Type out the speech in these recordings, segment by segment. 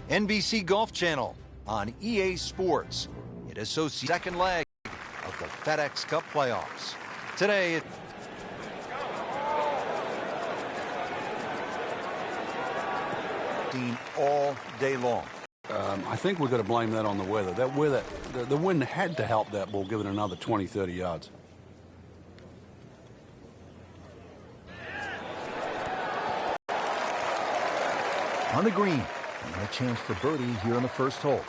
NBC Golf Channel on EA Sports. It associates second leg of the FedEx Cup playoffs. Today, all day long. I think we've got to blame that on the weather. The wind had to help that ball give it another 20, 30 yards. On the green, and a chance for birdie here on the first hole.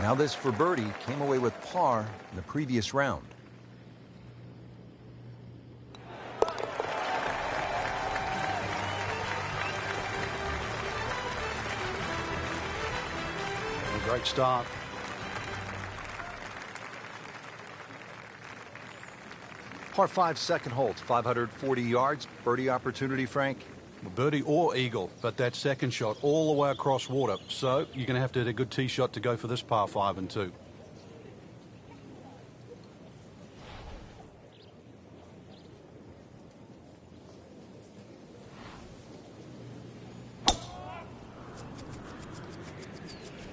Now this for birdie came away with par in the previous round. Great start. Par 5 second hole, 540 yards. Birdie opportunity, Frank? Birdie or eagle, but that second shot all the way across water. So you're going to have to hit a good tee shot to go for this par 5 and 2.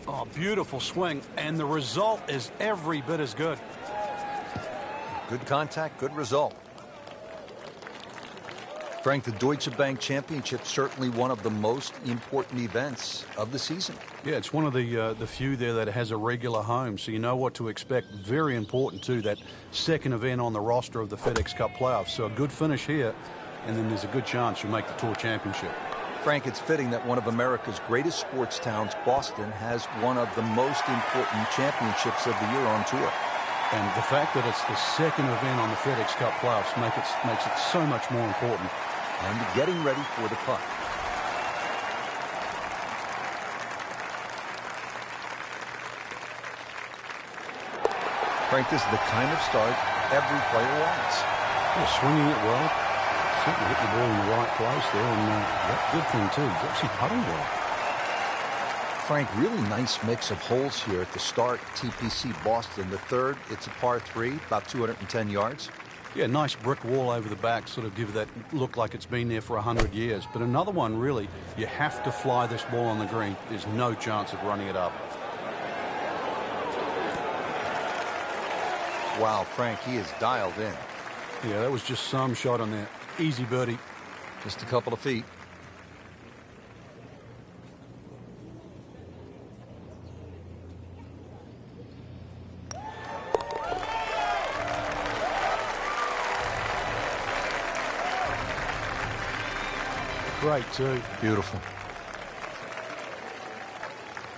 Oh, beautiful swing, and the result is every bit as good. Good contact, good result. Frank, the Deutsche Bank Championship, certainly one of the most important events of the season. Yeah, it's one of the few there that has a regular home, so you know what to expect. Very important, too, that second event on the roster of the FedEx Cup playoffs. So a good finish here, and then there's a good chance you'll make the Tour Championship. Frank, it's fitting that one of America's greatest sports towns, Boston, has one of the most important championships of the year on tour. And the fact that it's the second event on the FedEx Cup playoffs makes it so much more important. And getting ready for the putt. Frank, this is the kind of start every player wants. Yeah, swinging it well. Certainly hit the ball in the right place there, and that good thing too. He's actually putting well. Frank, really nice mix of holes here at the start. TPC Boston. The third, it's a par 3, about 210 yards. Yeah, nice brick wall over the back, sort of give that look like it's been there for 100 years. But another one, really, you have to fly this ball on the green. There's no chance of running it up. Wow, Frank, he is dialed in. Yeah, that was just some shot on there. Easy birdie. Just a couple of feet. Great, too. Beautiful.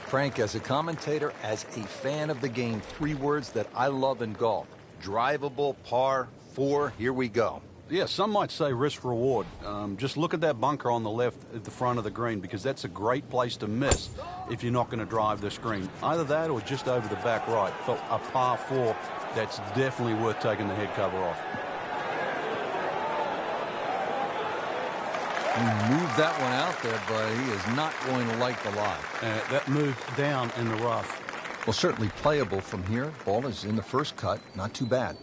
Frank, as a commentator, as a fan of the game, 3 words that I love in golf. Drivable, par 4, here we go. Yeah, some might say risk-reward. Just look at that bunker on the left at the front of the green, because that's a great place to miss if you're not going to drive this green. Either that or just over the back right. But a par 4, that's definitely worth taking the head cover off. He moved that one out there, but he is not going to like the lie. That moved down in the rough. Well, certainly playable from here. Ball is in the first cut. Not too bad.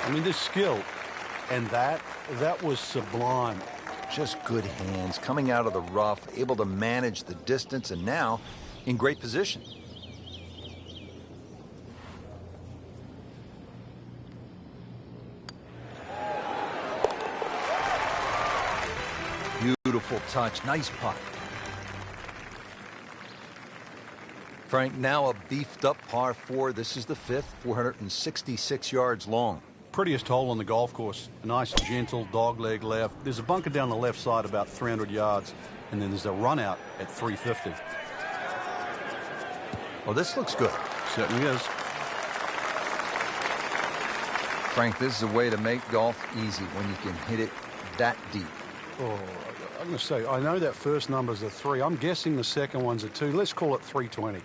I mean, this skill, and that was sublime. Just good hands, coming out of the rough, able to manage the distance, and now in great position. Beautiful touch, nice putt. Frank, now a beefed up par 4. This is the 5th, 466 yards long. Prettiest hole on the golf course. A nice, gentle dogleg left. There's a bunker down the left side about 300 yards, and then there's a run out at 350. Well, this looks good. Certainly is. Frank, this is a way to make golf easy when you can hit it that deep. Oh, I'm going to say, I know that first number's a 3. I'm guessing the second one's a 2. Let's call it 320.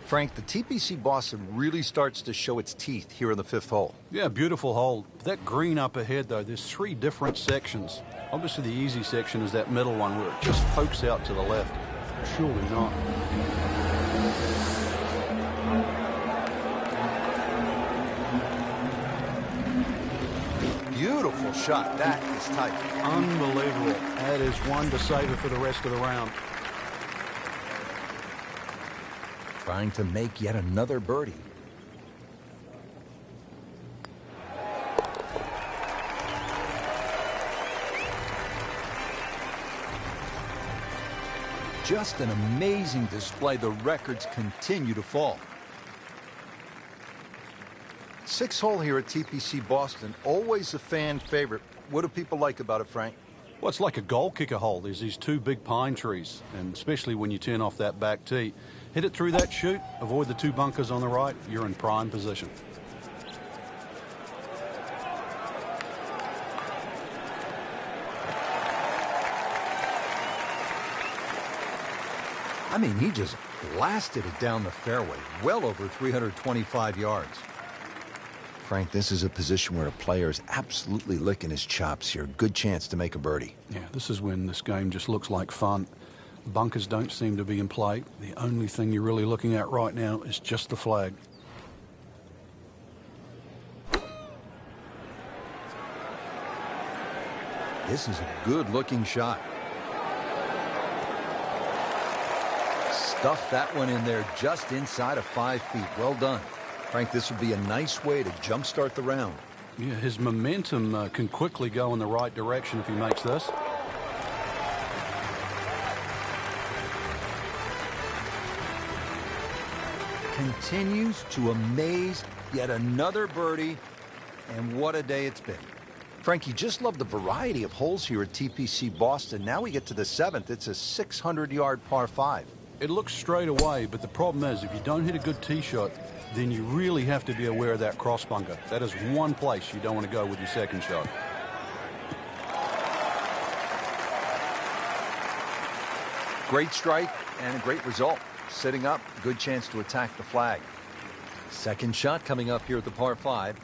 Frank, the TPC Boston really starts to show its teeth here in the 5th hole. Yeah, beautiful hole. That green up ahead, though, there's 3 different sections. Obviously, the easy section is that middle one where it just pokes out to the left. Surely not. beautiful shot. That is tight. Unbelievable. That is one to savor for the rest of the round. Trying to make yet another birdie. Just an amazing display. The records continue to fall. 6th hole here at TPC Boston, always a fan favorite. What do people like about it, Frank? Well, it's like a goal kicker hole. There's these two big pine trees, and especially when you turn off that back tee. Hit it through that chute, avoid the two bunkers on the right, you're in prime position. I mean, he just blasted it down the fairway, well over 325 yards. Frank, this is a position where a player is absolutely licking his chops here. Good chance to make a birdie. Yeah, this is when this game just looks like fun. Bunkers don't seem to be in play. The only thing you're really looking at right now is just the flag. This is a good-looking shot. Stuffed that one in there just inside of 5 feet. Well done. Frank, this would be a nice way to jumpstart the round. Yeah, his momentum can quickly go in the right direction if he makes this. Continues to amaze. Yet another birdie. And what a day it's been. Frank, you just love the variety of holes here at TPC Boston. Now we get to the 7th. It's a 600-yard par 5. It looks straight away, but the problem is if you don't hit a good tee shot, then you really have to be aware of that cross bunker. That is one place you don't want to go with your second shot. Great strike and a great result. Sitting up, good chance to attack the flag. Second shot coming up here at the par 5.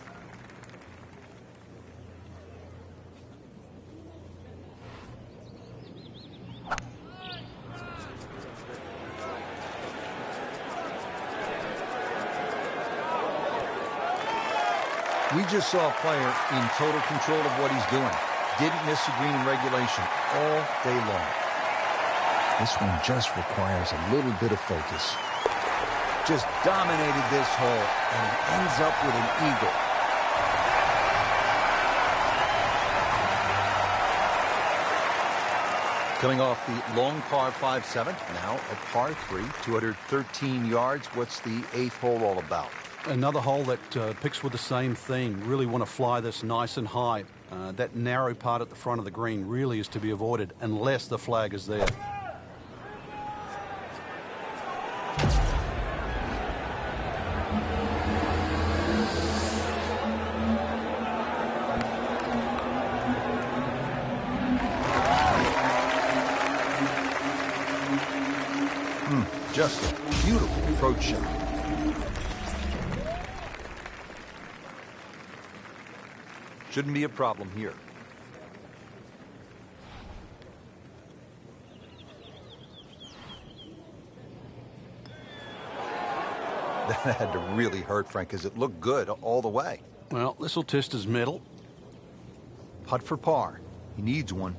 We just saw a player in total control of what he's doing. Didn't miss a green in regulation all day long. This one just requires a little bit of focus. Just dominated this hole and ends up with an eagle. Coming off the long par 5-7, now a par 3, 213 yards. What's the 8th hole all about? Another hole that picks with the same theme. Really want to fly this nice and high. That narrow part at the front of the green really is to be avoided unless the flag is there. Just a beautiful approach shot. Shouldn't be a problem here. That had to really hurt, Frank, because it looked good all the way. Well, this will test his mettle. Putt for par. He needs one.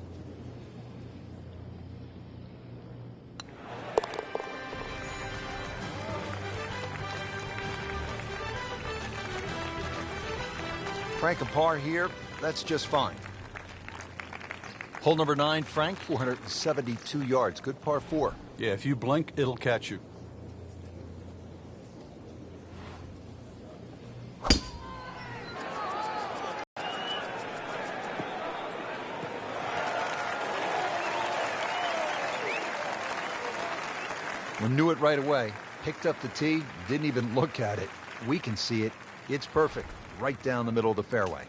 Frank, a par here, that's just fine. Hole number 9, Frank, 472 yards. Good par 4. Yeah, if you blink, it'll catch you. We knew it right away. Picked up the tee, didn't even look at it. We can see it. It's perfect. Right down the middle of the fairway.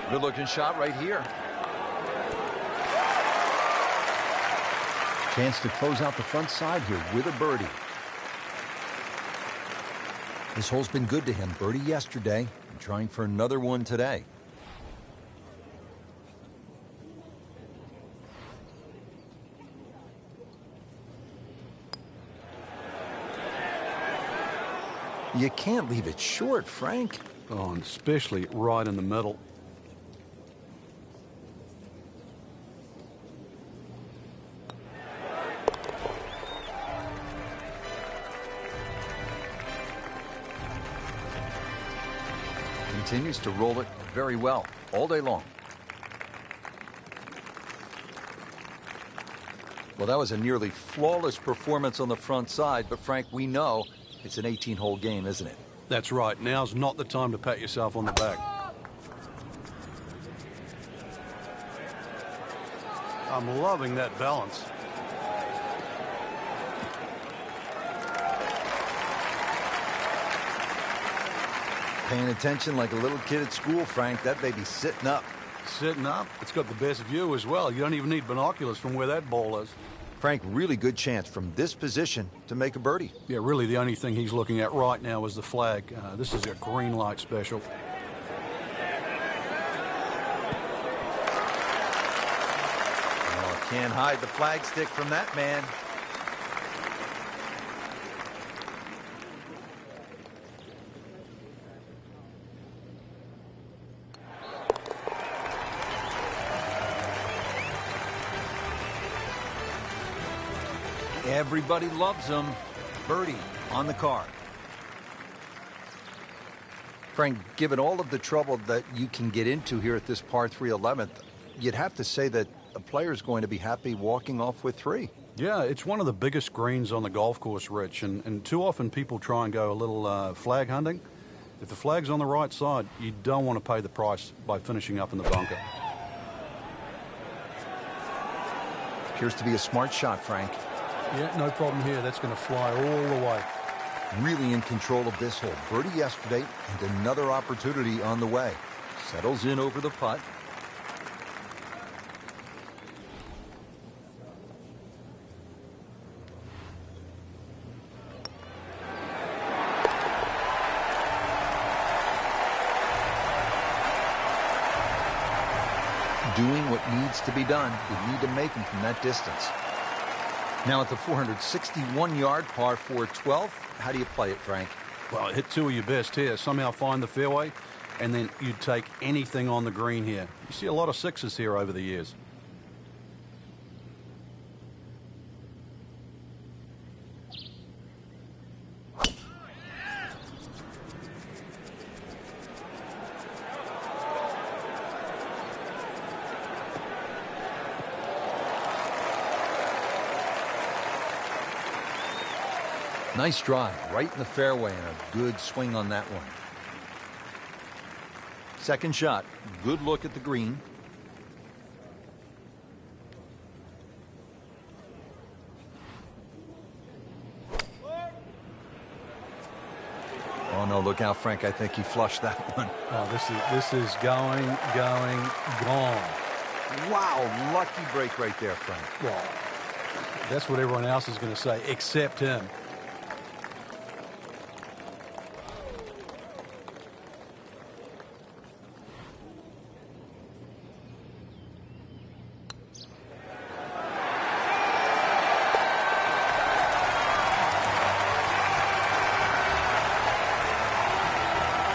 Good looking shot right here. Chance to close out the front side here with a birdie. This hole's been good to him. Birdie yesterday, and trying for another one today. You can't leave it short, Frank. Oh, and especially right in the middle. Continues to roll it very well all day long. Well, that was a nearly flawless performance on the front side, but Frank, we know it's an 18-hole game, isn't it? That's right. Now's not the time to pat yourself on the back. I'm loving that balance. Paying attention like a little kid at school, Frank. That baby's sitting up. Sitting up. It's got the best view as well. You don't even need binoculars from where that ball is. Frank, really good chance from this position to make a birdie. Yeah, really the only thing he's looking at right now is the flag. This is a green light special. Oh, can't hide the flag stick from that man. Everybody loves him. Birdie on the card. Frank, given all of the trouble that you can get into here at this par 3 11th, you'd have to say that a player is going to be happy walking off with 3. Yeah, it's one of the biggest greens on the golf course, Rich, and too often people try and go a little flag hunting. If the flag's on the right side, you don't want to pay the price by finishing up in the bunker. Appears to be a smart shot, Frank. Yeah, no problem here. That's going to fly all the way. Really in control of this hole. Birdie yesterday and another opportunity on the way. Settles in over the putt. Doing what needs to be done. You need to make him from that distance. Now at the 461-yard par 4 12th, how do you play it, Frank? Well, hit 2 of your best here. Somehow find the fairway, and then you take anything on the green here. You see a lot of 6s here over the years. Nice drive, right in the fairway, and a good swing on that one. Second shot, good look at the green. Oh no, look out, Frank, I think he flushed that one. Oh, this is going, gone. Wow, lucky break right there, Frank. Well, that's what everyone else is going to say, except him.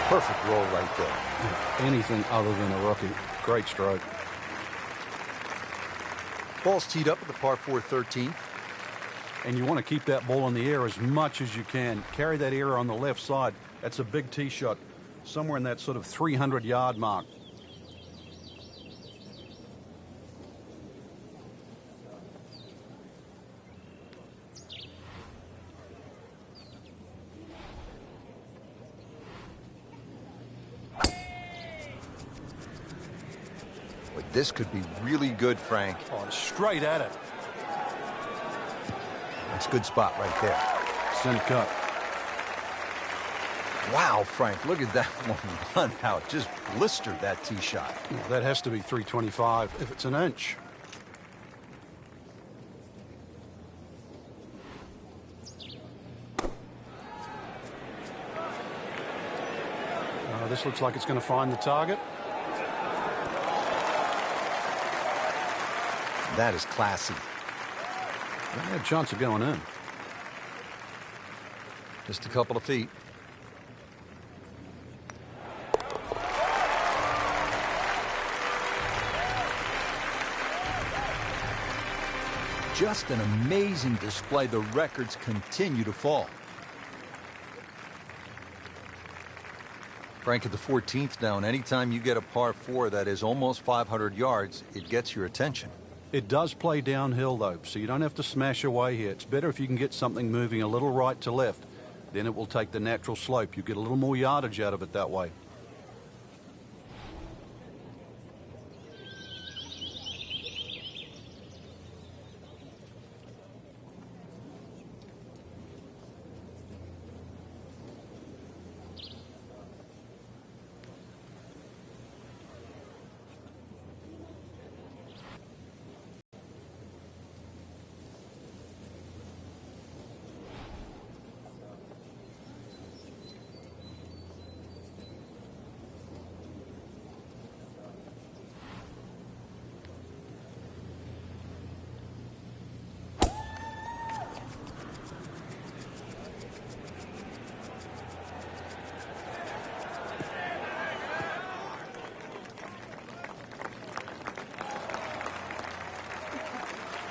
Perfect roll right there. Anything other than a rookie. Great stroke. Ball's teed up at the par 4 13th. And you want to keep that ball in the air as much as you can. Carry that air on the left side. That's a big tee shot. Somewhere in that sort of 300-yard mark. This could be really good, Frank. Oh, straight at it. That's a good spot right there. Center cut. Wow, Frank, look at that one run out. Just blistered that tee shot. Well, that has to be 325 if it's an inch. This looks like it's going to find the target. That is classy. They had a chance of going in. Just a couple of feet. Just an amazing display. The records continue to fall. Frank, at the 14th down, anytime you get a par 4 that is almost 500 yards, it gets your attention. It does play downhill, though, so you don't have to smash away here. It's better if you can get something moving a little right to left. Then it will take the natural slope. You get a little more yardage out of it that way.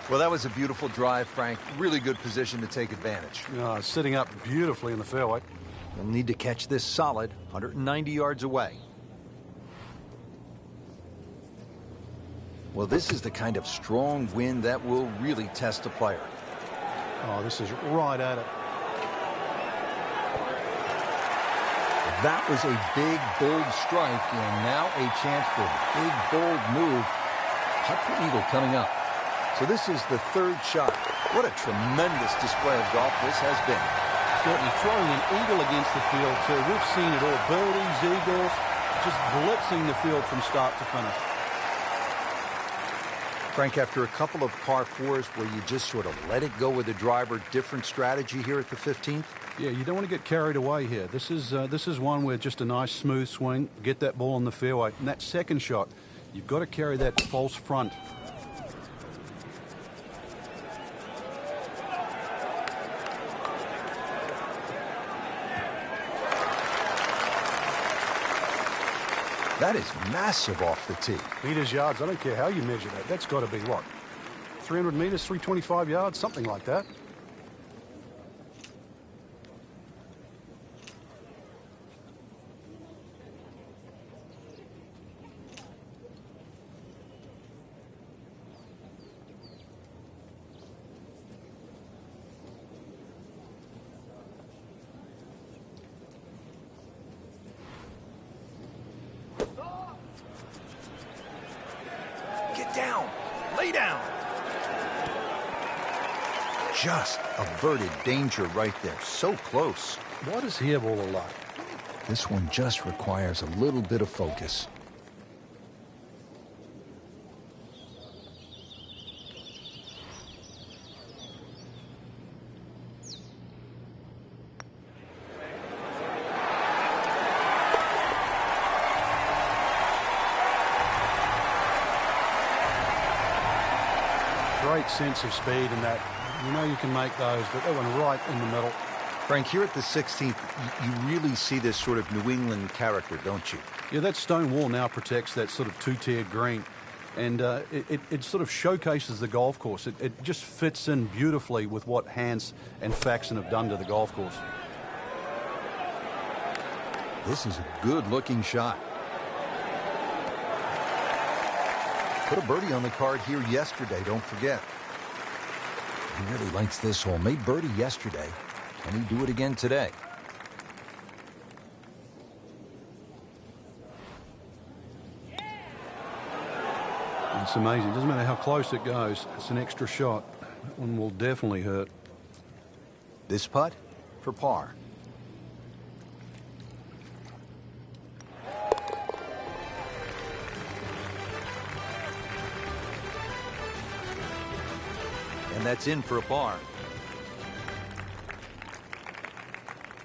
Well, that was a beautiful drive, Frank. Really good position to take advantage. Sitting up beautifully in the fairway. You'll need to catch this solid 190 yards away. Well, this is the kind of strong wind that will really test a player. Oh, this is right at it. That was a big, bold strike, and now a chance for a big, bold move. Putt for eagle coming up. So this is the third shot. What a tremendous display of golf this has been. Certainly throwing an eagle against the field, too. We've seen it all. Birdies, eagles, just blitzing the field from start to finish. Frank, after a couple of par 4s where you just sort of let it go with the driver, different strategy here at the 15th? Yeah, you don't want to get carried away here. This is one where just a nice smooth swing, get that ball in the fairway. And that second shot, you've got to carry that false front. That is massive off the tee. Meters, yards, I don't care how you measure that. That's got to be what? 300 meters, 325 yards, something like that. Down. Lay down. Just averted danger right there. So close. What is here all the luck? This one just requires a little bit of focus. Great sense of speed in that. You know you can make those, but that one right in the middle. Frank, here at the 16th, you really see this sort of New England character, don't you? Yeah, that stone wall now protects that sort of two-tiered green. And it sort of showcases the golf course. It just fits in beautifully with what Hans and Faxon have done to the golf course. This is a good-looking shot. Put a birdie on the card here yesterday, don't forget. He really likes this hole. Made birdie yesterday. Can he do it again today? It's amazing. It doesn't matter how close it goes. It's an extra shot. That one will definitely hurt. This putt for par. And that's in for a par.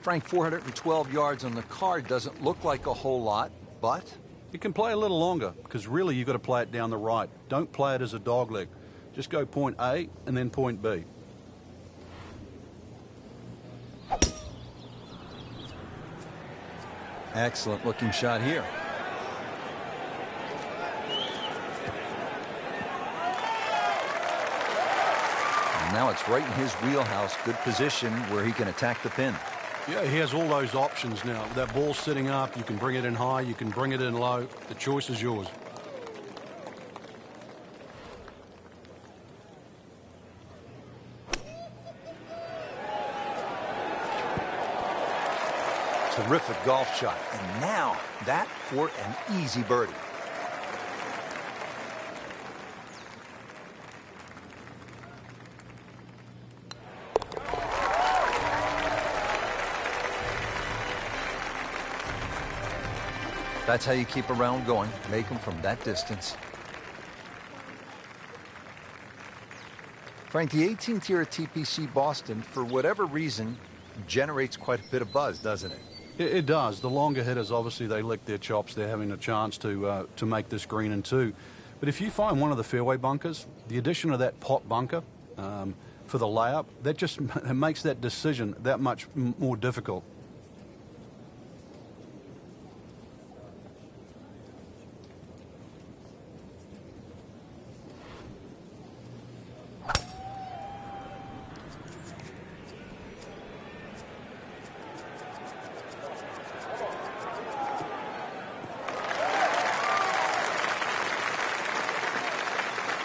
Frank, 412 yards on the card doesn't look like a whole lot, but... You can play a little longer, because really you've got to play it down the right. Don't play it as a dogleg. Just go point A and then point B. Excellent looking shot here. And now it's right in his wheelhouse. Good position where he can attack the pin. Yeah, he has all those options now. That ball's sitting up. You can bring it in high. You can bring it in low. The choice is yours. Terrific golf shot. And now that for an easy birdie. That's how you keep a round going. Make them from that distance. Frank, the 18th here at TPC Boston, for whatever reason, generates quite a bit of buzz, doesn't it? It does. The longer hitters, obviously, they lick their chops. They're having a chance to make this green in two. But if you find one of the fairway bunkers, the addition of that pot bunker for the layup, that just makes that decision that much more difficult.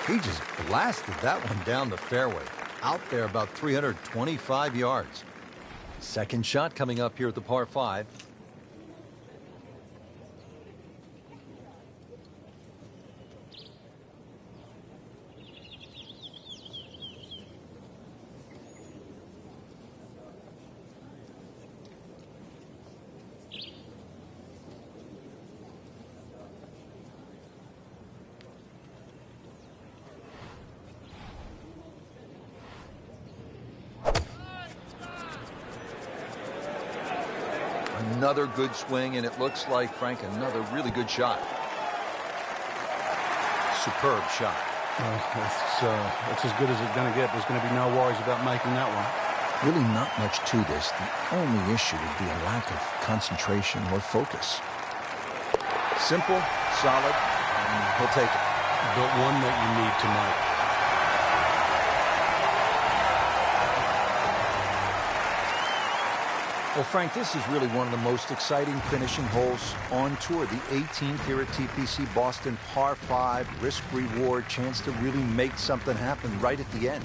He just blasted that one down the fairway. Out there about 325 yards. Second shot coming up here at the par 5. Another good swing, and it looks like, Frank, another really good shot. Superb shot. It's as good as it's going to get. There's going to be no worries about making that one. Really not much to this. The only issue would be a lack of concentration or focus. Simple, solid, and he'll take it. But one that you need to make. Well, Frank, this is really one of the most exciting finishing holes on tour. The 18th here at TPC Boston, par 5, risk-reward, chance to really make something happen right at the end.